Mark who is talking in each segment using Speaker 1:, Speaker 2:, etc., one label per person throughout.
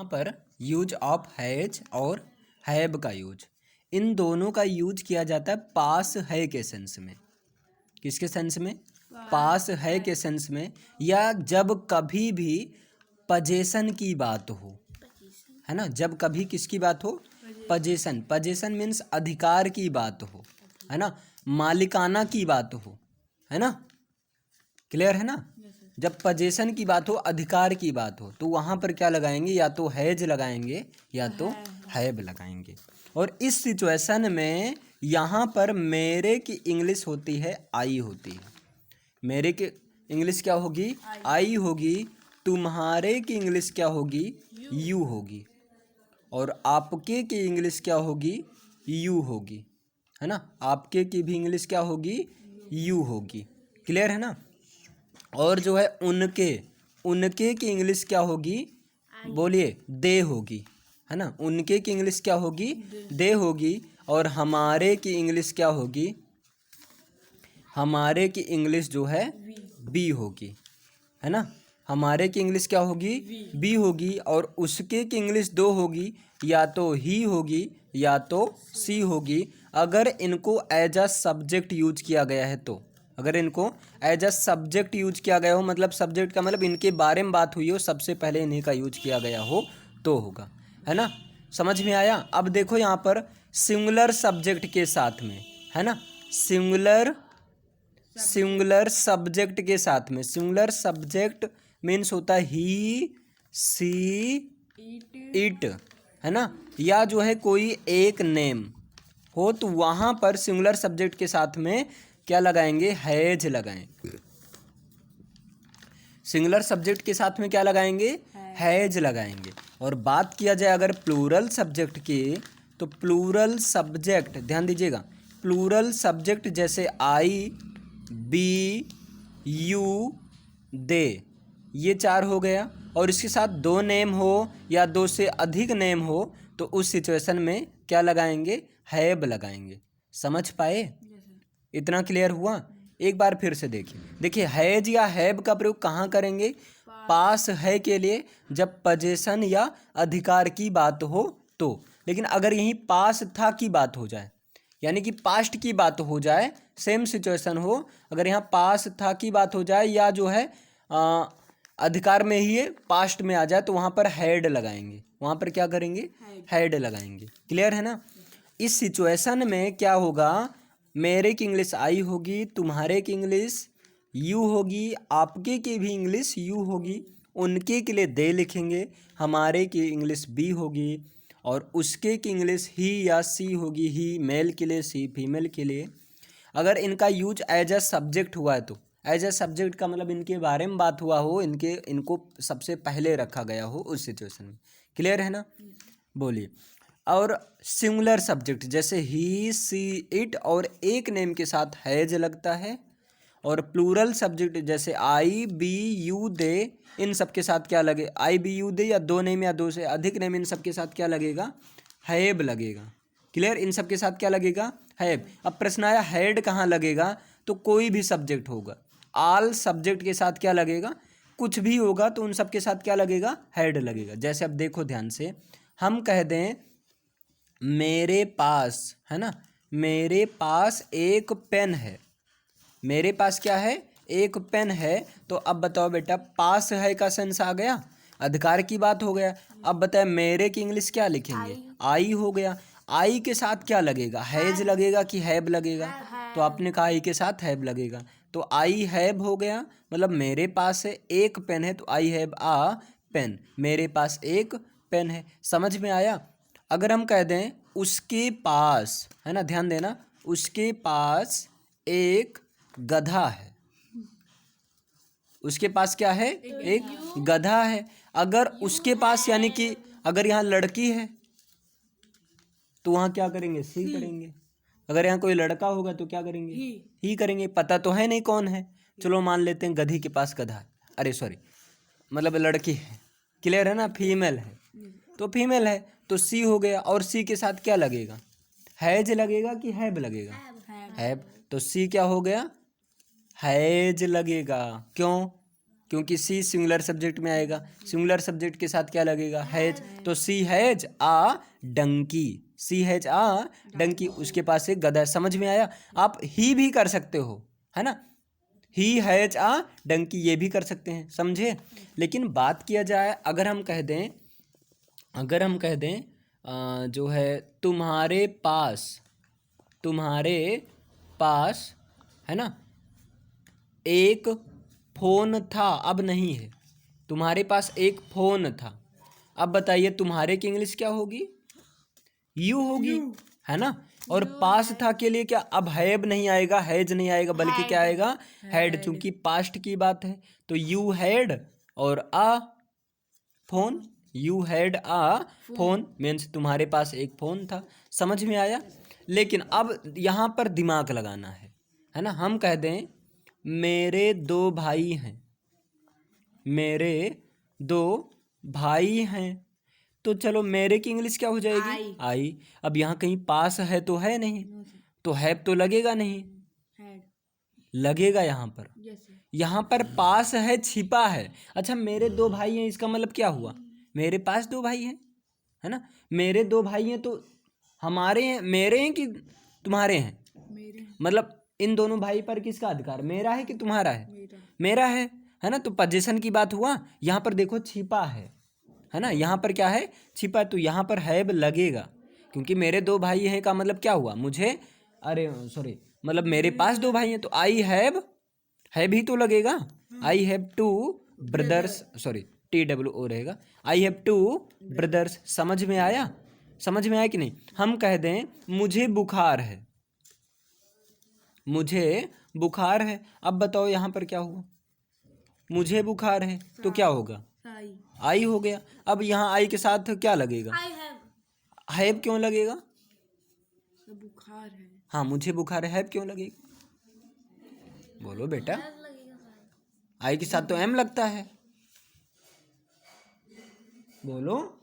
Speaker 1: यहाँ पर use of has और हैव का यूज, इन दोनों का यूज किया जाता है पास है के सेंस में। किसके सेंस में? पास है के सेंस में, या जब कभी भी पजेशन की बात हो, है ना। जब कभी किसकी बात हो? पजेशन। पजेशन मीन्स अधिकार की बात हो, है ना, मालिकाना की बात हो, है ना। क्लियर है ना। जब पजेशन की बात हो, अधिकार की बात हो, तो वहाँ पर क्या लगाएंगे? या तो हैज लगाएंगे या तो हैव लगाएंगे। और इस सिचुएशन में यहाँ पर मेरे की इंग्लिश होती है आई होती है। मेरे की इंग्लिश क्या होगी? आई होगी। तुम्हारे की इंग्लिश क्या होगी? यू होगी। और आपके की इंग्लिश क्या होगी? यू होगी, है ना। आपके की भी इंग्लिश क्या होगी? यू होगी। क्लियर है ना। और जो है उनके, उनके की इंग्लिश क्या होगी? बोलिए, दे होगी, है ना। उनके की इंग्लिश क्या होगी? दे होगी। और हमारे की इंग्लिश क्या होगी? हमारे की इंग्लिश जो है बी होगी, है ना। हमारे की इंग्लिश क्या होगी? बी होगी। और उसके की इंग्लिश दो होगी, या तो ही होगी या तो सी होगी। अगर इनको एज अ सब्जेक्ट यूज किया गया है तो, अगर इनको एज अ सब्जेक्ट यूज किया गया हो, मतलब सब्जेक्ट का मतलब इनके बारे में बात हुई हो, सबसे पहले इन्हीं का यूज किया गया हो तो होगा, है ना। समझ में आया। अब देखो यहाँ पर सिंगुलर सब्जेक्ट के साथ में, है ना, सिंगुलर सब्जेक्ट के साथ में। सिंगुलर सब्जेक्ट मीन्स होता है ही, सी, इट, है ना। या जो है कोई एक नेम हो, तो वहां पर सिंगुलर सब्जेक्ट के साथ में क्या लगाएंगे? हैज लगाएंगे। सिंगुलर सब्जेक्ट के साथ में क्या लगाएंगे? हैज लगाएंगे। और बात किया जाए अगर प्लूरल सब्जेक्ट की, तो प्लूरल सब्जेक्ट ध्यान दीजिएगा, प्लूरल सब्जेक्ट जैसे आई, बी, यू, दे, ये चार हो गया। और इसके साथ दो नेम हो या दो से अधिक नेम हो, तो उस सिचुएशन में क्या लगाएंगे? हैव लगाएंगे। समझ पाए? इतना क्लियर हुआ। एक बार फिर से देखिए हैज या हैव का प्रयोग कहाँ करेंगे? पास है के लिए, जब पजेशन या अधिकार की बात हो तो। लेकिन अगर यहीं पास था की बात हो जाए, यानी कि पास्ट की बात हो जाए, सेम सिचुएशन हो, अगर यहाँ पास था की बात हो जाए या जो है अधिकार में ही पास्ट में आ जाए, तो वहाँ पर हैड लगाएंगे। वहाँ पर क्या करेंगे? हैड लगाएंगे। क्लियर है ना। इस सिचुएशन में क्या होगा? मेरे की इंग्लिश आई होगी, तुम्हारे की इंग्लिश यू होगी, आपके की भी इंग्लिश यू होगी। उनके के लिए दे लिखेंगे, हमारे की इंग्लिश बी होगी। और उसके की इंग्लिश ही या सी होगी। ही मेल के लिए, सी फीमेल के लिए। अगर इनका यूज एज अ सब्जेक्ट हुआ है तो, एज अ सब्जेक्ट का मतलब इनके बारे में बात हुआ हो, इनको सबसे पहले रखा गया हो उस सिचुएशन में। क्लियर है ना। बोलिए। और सिंगुलर सब्जेक्ट जैसे ही, सी, इट और एक नेम के साथ हैज लगता है। और प्लूरल सब्जेक्ट जैसे आई, बी, यू, दे, इन सब के साथ क्या लगे? आई, बी, यू, दे, या दो नेम या दो से अधिक नेम, इन सब के साथ क्या लगेगा? हैव लगेगा। क्लियर। इन सब के साथ क्या लगेगा? हैव। अब प्रश्न आया हैड कहाँ लगेगा? तो कोई भी सब्जेक्ट होगा, ऑल सब्जेक्ट के साथ क्या लगेगा? कुछ भी होगा तो उन सब के साथ क्या लगेगा? हैड लगेगा। जैसे अब देखो ध्यान से, हम कह दें मेरे पास, है ना, मेरे पास एक पेन है। मेरे पास क्या है? एक पेन है। तो अब बताओ बेटा, पास है का सेंस आ गया, अधिकार की बात हो गया। अब बताए मेरे की इंग्लिश क्या लिखेंगे? आई हो गया। आई के साथ क्या लगेगा? हैज लगेगा कि हैव लगेगा? तो आपने कहा आई के साथ हैव लगेगा, तो आई हैव हो गया। मतलब मेरे पास है एक पेन है, तो आई हैव आ पेन। मेरे पास एक पेन है। समझ में आया। अगर हम कह दें उसके पास, है ना, ध्यान देना, उसके पास एक गधा है। उसके पास क्या है? एक गधा है। अगर उसके पास यानी कि अगर यहाँ लड़की है तो वहाँ क्या करेंगे? सी करेंगे। अगर यहाँ कोई लड़का होगा तो क्या करेंगे? ही करेंगे। पता तो है नहीं कौन है। चलो मान लेते हैं गधी के पास गधा है, अरे सॉरी, मतलब लड़की है। क्लियर है ना। फीमेल है तो फीमेल है, तो सी हो गया। और सी के साथ क्या लगेगा? हैज लगेगा कि हैव लगेगा? हैव। तो सी क्या हो गया? हैज लगेगा। क्यों? क्योंकि सी सिंगुलर सब्जेक्ट में आएगा। सिंगुलर सब्जेक्ट के साथ क्या लगेगा? हैज। तो she has a donkey, she has a donkey, उसके पास एक गधा है। समझ में आया? आप ही भी कर सकते हो, है ना, ही हैज आ डंकी, ये भी कर सकते हैं, समझे। लेकिन बात किया जाए, अगर हम कह दें जो है तुम्हारे पास है ना एक फोन था, अब नहीं है। तुम्हारे पास एक फोन था, अब बताइए तुम्हारे की इंग्लिश क्या होगी? यू होगी, है ना। और पास था के लिए क्या, अब हैव नहीं आएगा, हैज नहीं आएगा, बल्कि क्या आएगा? हैड, चूंकि पास्ट की बात है। तो यू हैड और a phone, you had a phone means तुम्हारे पास एक फोन था। समझ में आया? लेकिन अब यहाँ पर दिमाग लगाना है ना। हम कह दें मेरे दो भाई हैं, मेरे दो भाई हैं, तो चलो मेरे की इंग्लिश क्या हो जाएगी? आई। अब यहाँ कहीं पास है तो है नहीं, तो हैव तो लगेगा नहीं, लगेगा यहाँ पर पास है, छिपा है। अच्छा, मेरे दो भाई हैं, इसका मतलब क्या हुआ? मेरे पास दो भाई हैं, है ना। मेरे दो भाई हैं तो हमारे हैं, मेरे हैं कि तुम्हारे हैं? मतलब इन दोनों भाई पर किसका अधिकार, मेरा है कि तुम्हारा है? मेरा है ना। तो पोजीशन की बात हुआ। यहाँ पर देखो छिपा है ना, यहाँ पर क्या है? छिपा। तो यहाँ पर हैव लगेगा, क्योंकि मेरे दो भाई हैं का मतलब क्या हुआ? मुझे, अरे सॉरी, मतलब मेरे पास दो भाई हैं, तो आई हैव ही तो लगेगा। I have two brothers, sorry TWO रहेगा। I have two brothers. समझ में आया? समझ में आया कि नहीं? हम कह दें मुझे बुखार है, मुझे बुखार है। अब बताओ यहाँ पर क्या हुआ? मुझे बुखार है तो क्या होगा? आई हो गया। अब यहाँ आई के साथ क्या लगेगा? हैव क्यों लगेगा?
Speaker 2: बुखार है।
Speaker 1: हाँ, मुझे बुखार है, हैव क्यों लगेगा? बोलो बेटा। आई के साथ तो एम लगता है, बोलो।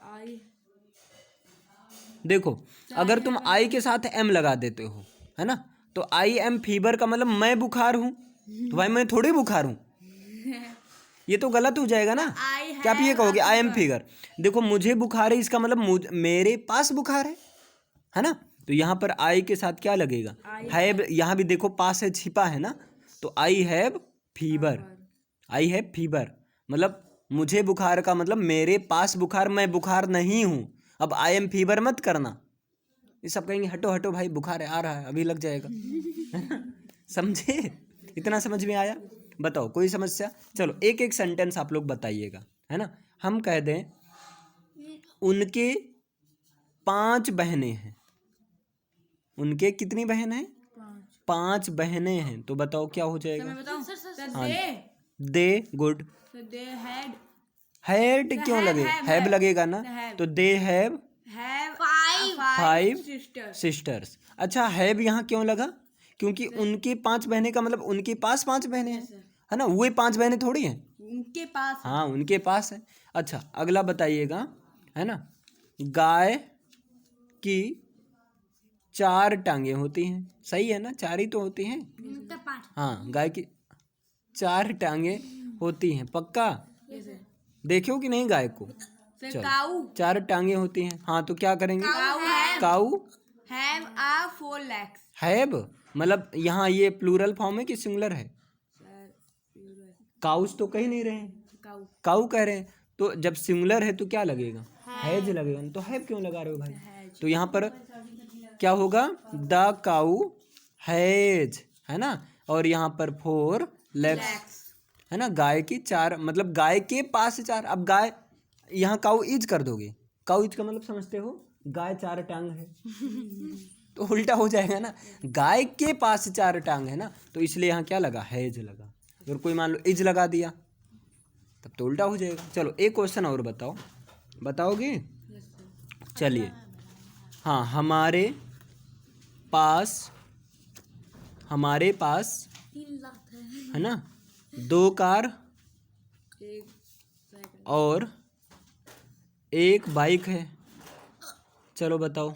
Speaker 2: आई,
Speaker 1: देखो, अगर तुम आई के साथ एम लगा देते हो, है ना, तो आई एम फीवर का मतलब मैं बुखार हूँ, तो भाई मैं थोड़ी बुखार हूँ, ये तो गलत हो जाएगा ना। क्या आप ये कहोगे आई एम फीवर? देखो, मुझे बुखार है, इसका मतलब मेरे पास बुखार है ना। तो यहाँ पर आई के साथ क्या लगेगा? हैव। यहाँ भी देखो पास है, छिपा है ना, तो I have fever, I have fever मतलब मुझे बुखार का मतलब मेरे पास बुखार, मैं बुखार नहीं हूँ। अब आई एम फीवर मत करना, ये सब कहेंगे हटो हटो भाई, बुखार आ रहा है, अभी लग जाएगा, है ना। समझे? इतना समझ में आया? बताओ कोई समस्या? चलो एक एक सेंटेंस आप लोग बताइएगा, है ना। हम कह दें उनके 5 बहनें हैं, उनके कितनी बहन है? 5 बहनें हैं। तो बताओ क्या हो जाएगा? हाँ, दे, गुड। हैड क्यों लगेगा? हैव लगेगा ना, तो दे हैव 5 सिस्टर्स। अच्छा, हैव यहाँ क्यों लगा? क्योंकि उनके 5 बहनें का मतलब उनके पास 5 बहनें हैं, है ना। वो 5 बहनें थोड़ी हैं,
Speaker 2: उनके पास।
Speaker 1: हाँ, उनके पास है। अच्छा, अगला बताइएगा, है ना। गाय की 4 टांगे होती हैं, सही है ना, 4 ही तो होती हैं। हाँ, गाय की 4 टांगे होती हैं, पक्का? देखो कि नहीं गाय को? चलो, 4 टांगे होती हैं, हाँ, तो क्या करेंगे? काऊ
Speaker 2: हैव आ 4 legs।
Speaker 1: हैव मतलब यहाँ ये प्लूरल फॉर्म है कि सिंगुलर है? काउस तो कह नहीं रहे हैं, काऊ कह रहे हैं। तो जब सिंगुलर है तो क्या लगेगा? हैज लगेगा। तो हैव क्यों लगा रहे हो भाई? तो यहाँ पर क्या होगा? द काऊ हैज, है ना। और यहाँ पर 4 लेग्स, है ना। गाय की 4 मतलब गाय के पास 4। अब गाय, यहाँ काऊ इज कर दोगे, काऊ इज का मतलब समझते हो? गाय 4 टांग है, तो उल्टा हो जाएगा ना। गाय के पास 4 टांग है ना, तो इसलिए यहाँ क्या लगा? हैज लगा। अगर कोई मान लो इज लगा दिया तब तो उल्टा हो जाएगा। चलो एक क्वेश्चन और बताओ, बताओगे? चलिए, हाँ, हमारे पास है ना 2 कार और 1 बाइक है। चलो बताओ।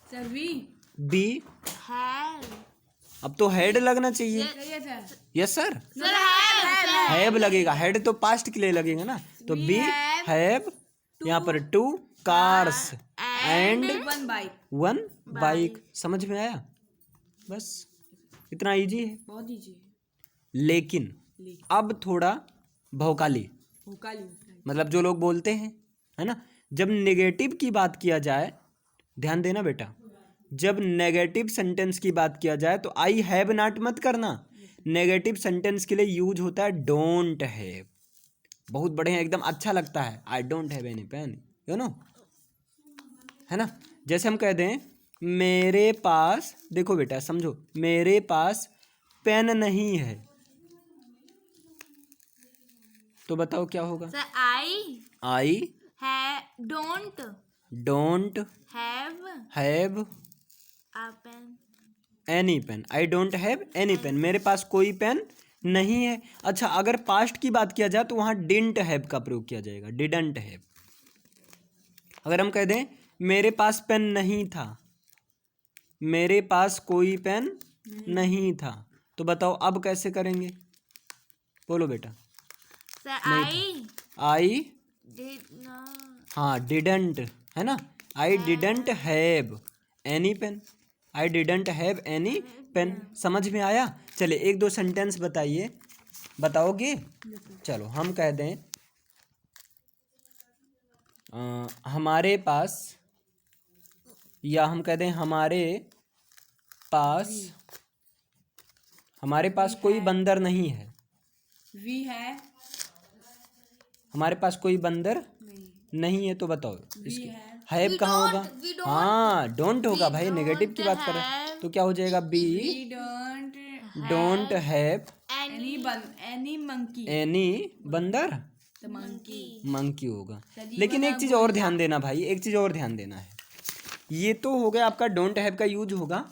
Speaker 2: सर वी
Speaker 1: बी अब तो हेड लगना चाहिए।
Speaker 2: सही है sir.
Speaker 1: Yes sir,
Speaker 3: sir have
Speaker 1: have लगेगा। हेड तो पास्ट के लिए लगेगा ना, तो
Speaker 2: We
Speaker 1: बी हैव, यहाँ पर 2 cars and
Speaker 2: one bike.
Speaker 1: 1 bike. समझ में आया? बस इतना इजी है।
Speaker 2: बहुत ईजी है।
Speaker 1: लेकिन अब थोड़ा भौकाली,
Speaker 2: भोकाली।
Speaker 1: मतलब जो लोग बोलते हैं, है ना, जब नेगेटिव की बात किया जाए, ध्यान देना बेटा, जब नेगेटिव सेंटेंस की बात किया जाए तो आई हैव नॉट मत करना। नेगेटिव सेंटेंस के लिए यूज होता है डोंट हैव। बहुत बढ़िया, एकदम अच्छा लगता है। I don't have any pen, you know, है ना। जैसे हम कह दें मेरे पास, देखो बेटा समझो, मेरे पास पेन नहीं है, तो बताओ क्या होगा?
Speaker 3: Sir I
Speaker 1: I
Speaker 3: don't
Speaker 1: don't
Speaker 3: have
Speaker 1: have
Speaker 3: a pen.
Speaker 1: Any pen. I don't have any pen, मेरे पास कोई पेन नहीं है। अच्छा, अगर पास्ट की बात किया जाए तो वहाँ डिडंट हैव का प्रयोग किया जाएगा, डिडंट हैव। अगर हम कह दें मेरे पास पेन नहीं था, मेरे पास कोई पेन नहीं था, तो बताओ अब कैसे करेंगे? बोलो बेटा।
Speaker 3: सर
Speaker 1: आई
Speaker 3: डिड नॉट
Speaker 1: हाँ डिडंट, है ना, I didn't have any pen, I didn't have any pen. समझ में आया? चले एक दो सेंटेंस बताइए, बताओगे? चलो हम कह दें हमारे पास, या हम कह दें हमारे पास कोई बंदर नहीं है।
Speaker 2: वी है
Speaker 1: हमारे पास कोई बंदर
Speaker 2: नहीं।
Speaker 1: नहीं है, तो बताओ
Speaker 2: वी
Speaker 1: इसकी
Speaker 2: है
Speaker 1: हैव कहाँ होगा? हाँ डोंट होगा भाई, नेगेटिव की बात कर रहे हैं, तो क्या हो जाएगा? We
Speaker 2: we
Speaker 1: don't have
Speaker 2: any monkey.
Speaker 1: Any बंदर,
Speaker 2: द मंकी।
Speaker 1: मंकी होगा। लेकिन एक चीज और ध्यान देना भाई, एक चीज और ध्यान देना है। ये तो हो गया आपका डोंट हैव का यूज होगा,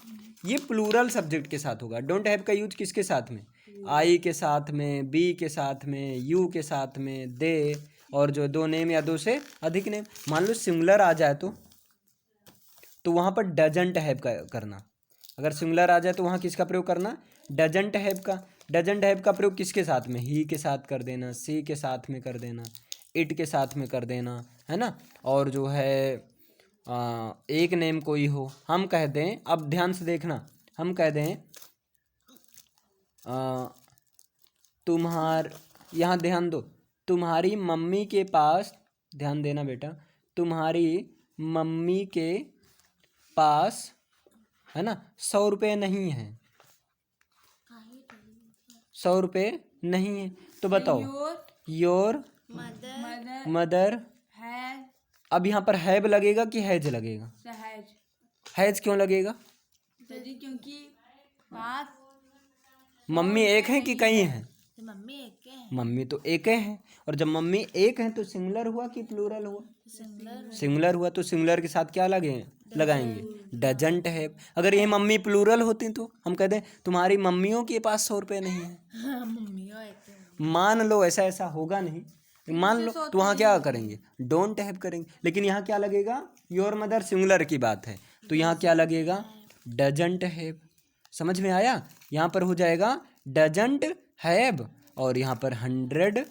Speaker 1: ये प्लूरल सब्जेक्ट के साथ होगा। डोंट हैव का यूज किसके साथ में? आई के साथ में, बी के साथ में, यू के साथ में, दे, और जो दो नेम या दो से अधिक नेम। मान लो सिंगुलर आ जाए तो वहाँ पर डजंट हैव का करना। अगर सिंगुलर आ जाए तो वहाँ किसका प्रयोग करना? डजंट हैव का। डजंट हैव का प्रयोग किसके साथ में? ही के साथ कर देना, सी के साथ में कर देना, इट के साथ में कर देना, है ना। और जो है एक नेम कोई हो, हम कह दें, अब ध्यान से देखना, हम कह दें यहाँ ध्यान दो, तुम्हारी मम्मी के पास, ध्यान देना बेटा, तुम्हारी मम्मी के पास, है ना, 100 रुपये नहीं है, 100 रुपये नहीं है, तो बताओ योर
Speaker 3: मदर
Speaker 1: मदर।
Speaker 2: हैज
Speaker 1: अब यहाँ पर हैव लगेगा कि हैज लगेगा?
Speaker 2: सहज।
Speaker 1: हैज क्यों लगेगा?
Speaker 2: सर क्योंकि पास
Speaker 1: मम्मी एक है कि कई हैं?
Speaker 3: मम्मी एक है
Speaker 1: मम्मी तो एक है, और जब मम्मी एक है तो सिंगुलर हुआ कि प्लूरल हुआ? सिंगुलर हुआ, तो सिंगुलर के साथ क्या लगाएंगे? Doesn't have. अगर ये मम्मी प्लूरल होती तो हम कहते हैं तुम्हारी मम्मियों के पास 100 रुपये नहीं है।
Speaker 3: मम्मी एक है।
Speaker 1: मान लो ऐसा ऐसा होगा नहीं, मान लो, तो वहाँ क्या करेंगे? डोंट हैव करेंगे। लेकिन यहाँ क्या लगेगा? योर मदर सिंगुलर की बात है, तो यहाँ क्या लगेगा? Doesn't have. समझ में आया? यहाँ पर हो जाएगा डजंट हैव, और यहाँ पर 100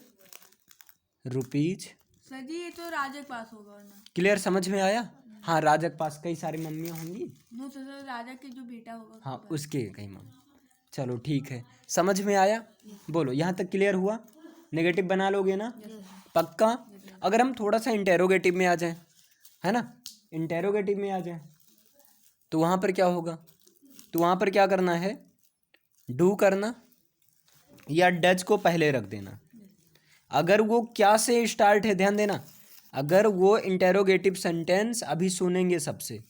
Speaker 1: रुपीज।
Speaker 2: सर जी ये तो राजा के पास होगा ना।
Speaker 1: क्लियर? समझ में आया? हाँ, राजा के पास कई सारी मम्मियाँ होंगी।
Speaker 2: नो तो सर राजा के जो बेटा होगा
Speaker 1: हाँ, उसके कई मम्मी। चलो ठीक है, समझ में आया? बोलो, यहाँ तक क्लियर हुआ? नेगेटिव बना लोगे ना? पक्का? अगर हम थोड़ा सा इंटेरोगेटिव में आ जाएं, है ना, इंटेरोगेटिव में आ जाएं, तो वहाँ पर क्या होगा? तो वहाँ पर क्या करना है? डू करना या डज को पहले रख देना। अगर वो क्या से स्टार्ट है, ध्यान देना, अगर वो इंटेरोगेटिव सेंटेंस अभी सुनेंगे सबसे,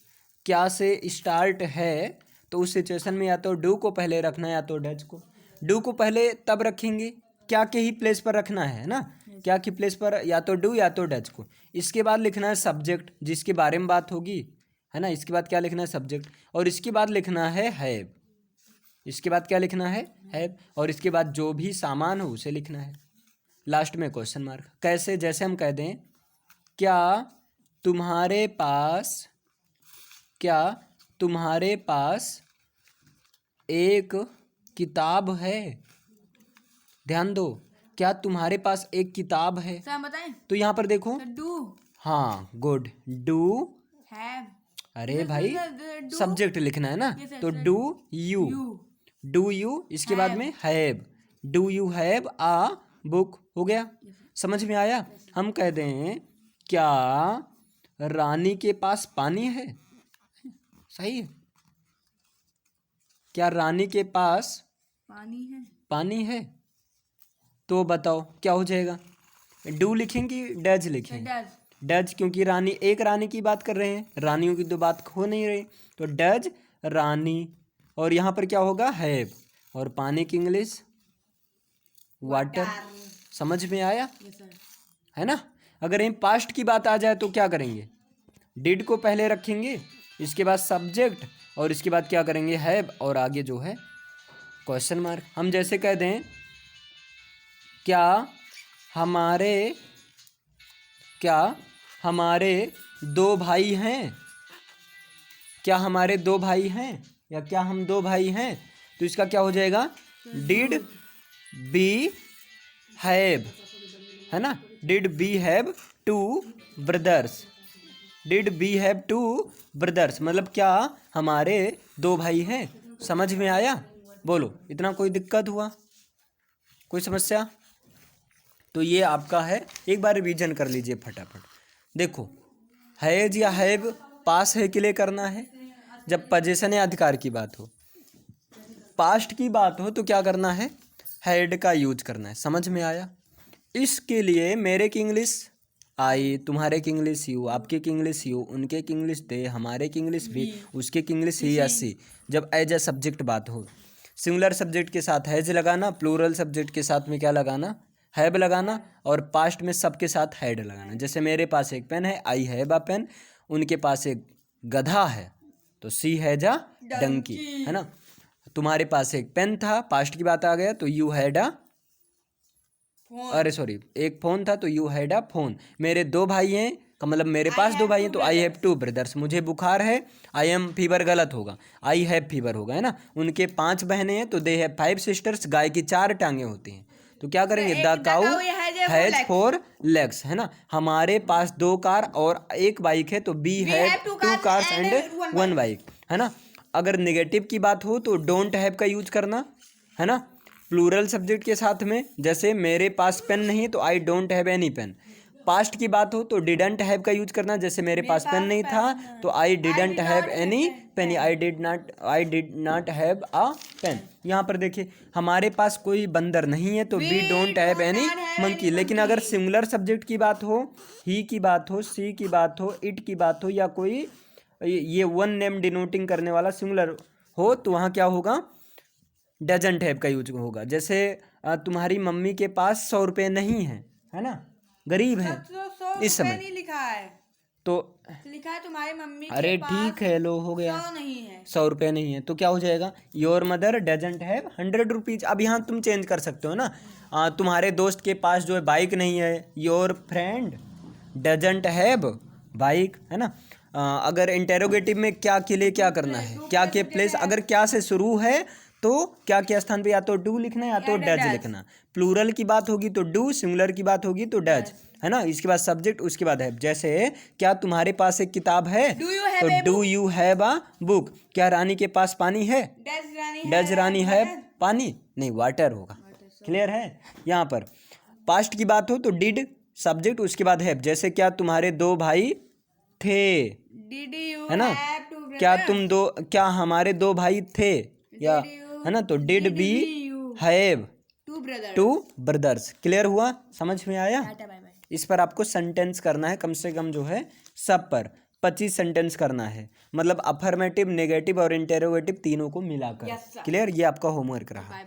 Speaker 1: क्या से स्टार्ट है, तो उस सिचुएशन में या तो डू को पहले रखना या तो डज को। डू को पहले तब रखेंगे क्या के ही प्लेस पर रखना है ना, क्या की प्लेस पर, या तो डू या तो डज को। इसके बाद लिखना है सब्जेक्ट जिसके बारे में बात होगी, है ना। इसके बाद क्या लिखना है? सब्जेक्ट। और इसके बाद लिखना है हैव। इसके बाद क्या लिखना है? हैव। और इसके बाद जो भी सामान हो उसे लिखना है। लास्ट में क्वेश्चन मार्क। कैसे? जैसे हम कह दें क्या तुम्हारे पास एक किताब है। ध्यान दो, क्या तुम्हारे पास एक किताब है?
Speaker 2: सर बताएं
Speaker 1: तो यहाँ पर देखो,
Speaker 2: तो डू
Speaker 1: हाँ गुड, डू,
Speaker 2: हैव
Speaker 1: अरे भाई
Speaker 2: डू
Speaker 1: सब्जेक्ट लिखना है ना,
Speaker 2: Yes, sir,
Speaker 1: तो
Speaker 2: sir.
Speaker 1: Do you,
Speaker 2: you
Speaker 1: do you, इसके बाद में have, do you have a book, हो गया। समझ में आया? हम कह दें क्या रानी के पास पानी है? सही है। क्या रानी के पास
Speaker 2: पानी है
Speaker 1: पानी है? तो बताओ क्या हो जाएगा? डू लिखेंगे डज लिखेंगे?
Speaker 2: डज
Speaker 1: डज, क्योंकि रानी, एक रानी की बात कर रहे हैं, रानियों की तो बात हो नहीं रही, तो डज रानी। और यहाँ पर क्या होगा? हैव, और पानी की इंग्लिश वाटर। समझ में आया?
Speaker 2: यस सर
Speaker 1: है ना? अगर यहीं पास्ट की बात आ जाए तो क्या करेंगे? डिड को पहले रखेंगे, इसके बाद सब्जेक्ट, और इसके बाद क्या करेंगे? हैव, और आगे जो है क्वेश्चन मार्क। हम जैसे कह दें क्या हमारे दो भाई हैं? क्या हमारे दो भाई हैं, या क्या हम दो भाई हैं? तो इसका क्या हो जाएगा? डिड बी हैव, है ना? Did we have two brothers, did we have two brothers, मतलब क्या हमारे दो भाई हैं? समझ में आया? बोलो, इतना कोई दिक्कत हुआ, कोई समस्या? तो ये आपका है, एक बार रिवीजन कर लीजिए फटाफट। देखो, हैज या हैव पास है के लिए करना है जब पोजीशन या अधिकार की बात हो। पास्ट की बात हो तो क्या करना है? हैड का यूज करना है। समझ में आया? इसके लिए मेरे की इंग्लिश आई, तुम्हारे की इंग्लिश यू, आपके की इंग्लिश यू, उनके की इंग्लिश दे, हमारे की इंग्लिश भी, उसके की इंग्लिश ही या सी। जब एज ए सब्जेक्ट बात हो, सिंगुलर सब्जेक्ट के साथ हैज लगाना, प्लूरल सब्जेक्ट के साथ में क्या लगाना? हैव लगाना, और पास्ट में सबके साथ हैड लगाना। जैसे मेरे पास एक पेन है, आई हैव अ पेन, उनके पास एक गधा है तो सी हैज अ डंकी, है ना? तुम्हारे पास एक पेन था, पास्ट की बात आ गया तो यू हैड अ, अरे सॉरी, एक फ़ोन था तो यू हैड अ फोन। मेरे दो भाई हैं का मतलब मेरे पास दो भाई हैं तो आई हैव टू ब्रदर्स। मुझे बुखार है, आई एम फीवर गलत होगा, आई हैव फीवर होगा, है ना? उनके 5 बहनें हैं तो दे हैव 5 सिस्टर्स। गाय की 4 टांगें होती हैं तो क्या करेंगे? द काउ हैज 4 लेग्स, है ना? हमारे पास 2 कार और एक बाइक है तो we have 2 cars and 1 bike, है ना? अगर नेगेटिव की बात हो तो डोंट हैव का यूज करना, है ना? प्लूरल सब्जेक्ट के साथ में, जैसे मेरे पास पेन नहीं तो I don't have any pen. Past की बात हो तो डिडंट हैव का यूज करना, जैसे मेरे पास पेन नहीं था तो I didn't have any pen, I did not have a pen. यहाँ पर देखिए, हमारे पास कोई बंदर नहीं है तो we don't have any monkey. लेकिन अगर सिंगुलर सब्जेक्ट की बात हो, ही की बात हो, सी की बात हो, इट की बात हो, या कोई ये वन नेम डिनोटिंग करने वाला सिंगुलर हो तो वहाँ क्या होगा? डजंट हैव का यूज होगा। जैसे तुम्हारी मम्मी के पास 100 रुपये नहीं है, है ना? गरीब है इस समय,
Speaker 2: नहीं लिखा है
Speaker 1: तो
Speaker 2: लिखा है तुम्हारी मम्मी
Speaker 1: अरे ठीक है, लो हो गया,
Speaker 2: 100 नहीं है,
Speaker 1: 100 रुपये नहीं है तो क्या हो जाएगा? Your mother doesn't have 100 rupees. अब यहाँ तुम चेंज कर सकते हो ना, तुम्हारे दोस्त के पास जो है बाइक नहीं है, your friend doesn't have bike, है ना? अगर इंटेरोगेटिव में क्या के लिए क्या करना है? क्या के प्लेस, अगर क्या से शुरू है तो क्या के स्थान पे या तो डू लिखना है या तो डज लिखना। प्लूरल की बात होगी तो डू, सिंगुलर की बात होगी तो डज, है ना? इसके बाद सब्जेक्ट, उसके बाद है। जैसे क्या तुम्हारे पास एक किताब है तो do you have a book. क्या रानी के पास पानी है? डज रानी है पानी? नहीं, वाटर होगा। क्लियर है? यहाँ पर पास्ट की बात हो तो डिड सब्जेक्ट, उसके बाद हैव। जैसे क्या तुम्हारे 2 भाई थे, है ना? क्या हमारे 2 भाई थे, या है ना? तो did we have 2 brothers. Clear हुआ? समझ में आया? इस पर आपको सेंटेंस करना है, कम से कम जो है सब पर 25 सेंटेंस करना है, मतलब अफर्मेटिव, नेगेटिव और इंटेरोगेटिव तीनों को मिलाकर। क्लियर? ये आपका होमवर्क रहा।